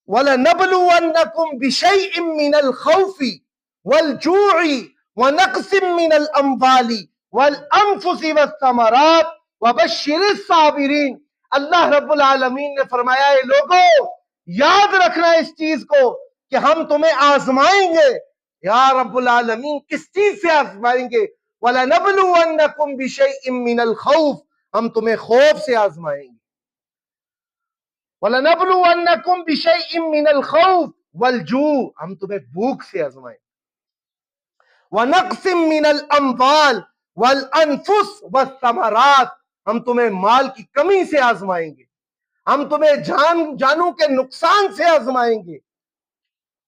وَلَنَبْلُوَنَّكُمْ بِشَيْءٍ مِّنَ الْخَوْفِ وَالْجُوعِ وَنَقْصٍ مِّنَ الْأَمْوَالِ وَالْأَنفُسِ وَالثَّمَرَاتِ وَبَشِّرِ الصَّابِرِينَ۔ اللہ رب العالمین نے فرمایا اے لوگو یاد رکھنا اس چیز کو کہ ہم تمہیں آزمائیں گے۔ یا رب العالمین کس چیز سے آزمائیں گے؟ وَلَنَبْلُوَنَّكُمْ بِشَيْءٍ مِّنَ الْخَوْفِ، ہم تمہیں خوف سے آزمائیں گے۔ وَلَنَبْلُوَنَّكُمْ بِشَيْءٍ مِّنَ الْخَوْفِ وَالْجُوعِ، ہم تمہیں بھوک سے آزمائیں گے۔ وَنَقْصٍ مِّنَ الْأَمْوَالِ وَالْأَنفُسِ وَالثَّمَرَاتِ، ہم تمہیں مال کی کمی سے آزمائیں گے، ہم تمہیں جانوں کے نقصان سے آزمائیں گے،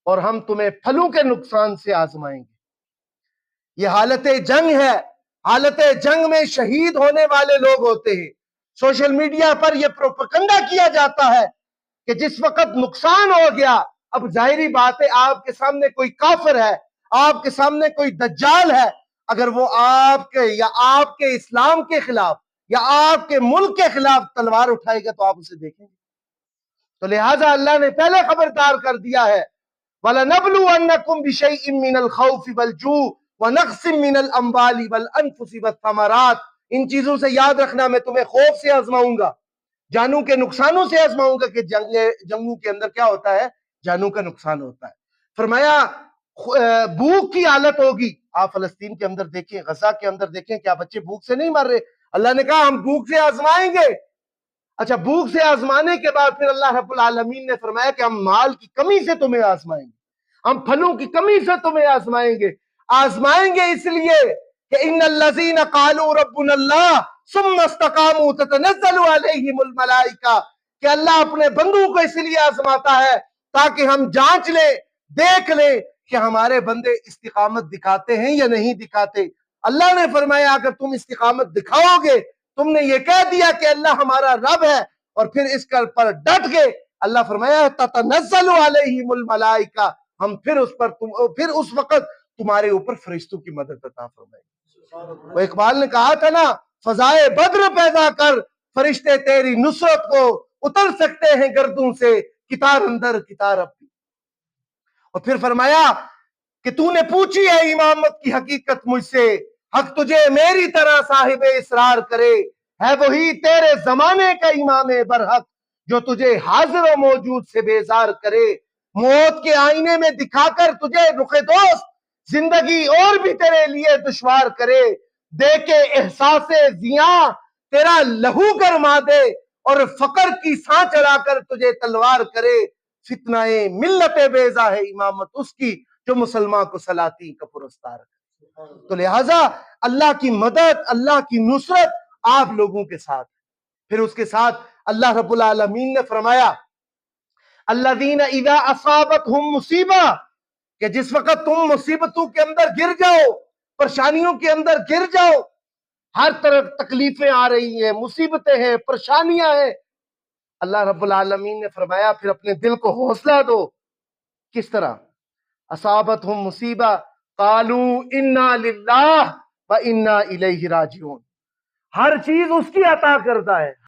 اور ہم تمہیں پھلوں کے نقصان سے آزمائیں گے۔ یہ حالت جنگ ہے۔ حالت جنگ میں شہید ہونے والے لوگ ہوتے ہیں۔ سوشل میڈیا پر یہ پروپیگنڈا کیا جاتا ہے کہ جس وقت نقصان ہو گیا، اب ظاہری بات ہے آپ کے سامنے کوئی کافر ہے، آپ کے سامنے کوئی دجال ہے، اگر وہ آپ کے یا آپ کے اسلام کے خلاف یا آپ کے ملک کے خلاف تلوار اٹھائے گا تو آپ اسے دیکھیں گے۔ تو لہٰذا اللہ نے پہلے خبردار کر دیا ہے وَلَنَبْلُوَنَّكُمْ بِشَيْءٍ مِّنَ الْخَوْفِ وَالْجُوعِ وَنَقْصٍ مِّنَ الْأَمْوَالِ وَالْأَنفُسِ وَالثَّمَرَاتِ۔ ان چیزوں سے یاد رکھنا، میں تمہیں خوف سے آزماؤں گا، جانوں کے نقصانوں سے آزماؤں گا، کہ جنگوں کے اندر کیا ہوتا ہے؟ جانوں کا نقصان ہوتا ہے۔ فرمایا بھوک کی حالت ہوگی۔ آپ فلسطین کے اندر دیکھیں، غزہ کے اندر دیکھیں، کیا بچے بھوک سے نہیں مر رہے؟ اللہ نے کہا ہم بھوک سے آزمائیں گے۔ اچھا، بھوک سے آزمانے کے بعد پھر اللہ رب العالمین نے فرمایا کہ ہم مال کی کمی سے تمہیں آزمائیں گے، ہم پھلوں کی کمی سے تمہیں آزمائیں گے۔ آزمائیں گے اس لیے کہ ان الذین قالوا ربنا اللہ ثم استقاموا تتنزل علیہم الملائکہ، کہ اللہ اپنے بندوں کو اس لیے آزماتا ہے تاکہ ہم جانچ لیں، دیکھ لیں کہ ہمارے بندے استقامت دکھاتے ہیں یا نہیں دکھاتے۔ اللہ نے فرمایا اگر تم استقامت دکھاؤ گے، تم نے یہ کہہ دیا کہ اللہ ہمارا رب ہے اور پھر اس پر ڈٹ گئے، اللہ فرمایا تتنزل علیہم الملائکہ، ہم پھر اس وقت تمہارے اوپر فرشتوں کی مدد عطا فرمائیں گے۔ وہ اقبال نے کہا تھا نا، فضائے بدر پیدا کر فرشتے تیری نصرت کو اتر سکتے ہیں گردوں سے، کتار اندر کتار اپنی۔ اور پھر فرمایا کہ تو نے پوچھی ہے امامت کی حقیقت مجھ سے، حق تجھے میری طرح صاحب اسرار کرے، ہے وہی تیرے زمانے کا امام برحق جو تجھے حاضر و موجود سے بیزار کرے، موت کے آئینے میں دکھا کر تجھے رخ دوست زندگی اور بھی تیرے لیے دشوار کرے، دے کے احساس زیاں تیرا لہو گرما دے اور فقر کی سانچ چلا کر تجھے تلوار کرے، فتنہ ملت بیضا ہے امامت اس کی جو مسلمان کو سلاطین کا پرستار ہے۔ تو لہٰذا اللہ کی مدد، اللہ کی نصرت آپ لوگوں کے ساتھ۔ پھر اس کے ساتھ اللہ رب العالمین نے فرمایا الذین اذا اصابتہم مصیبہ، کہ جس وقت تم مصیبتوں کے اندر گر جاؤ، پریشانیوں کے اندر گر جاؤ، ہر طرف تکلیفیں آ رہی ہیں، مصیبتیں ہیں، پریشانیاں ہیں، اللہ رب العالمین نے فرمایا پھر اپنے دل کو حوصلہ دو۔ کس طرح؟ اصابتہم مصیبہ قالوا انا للہ و انا الیہ راجعون، ہر چیز اس کی عطا کردہ ہے،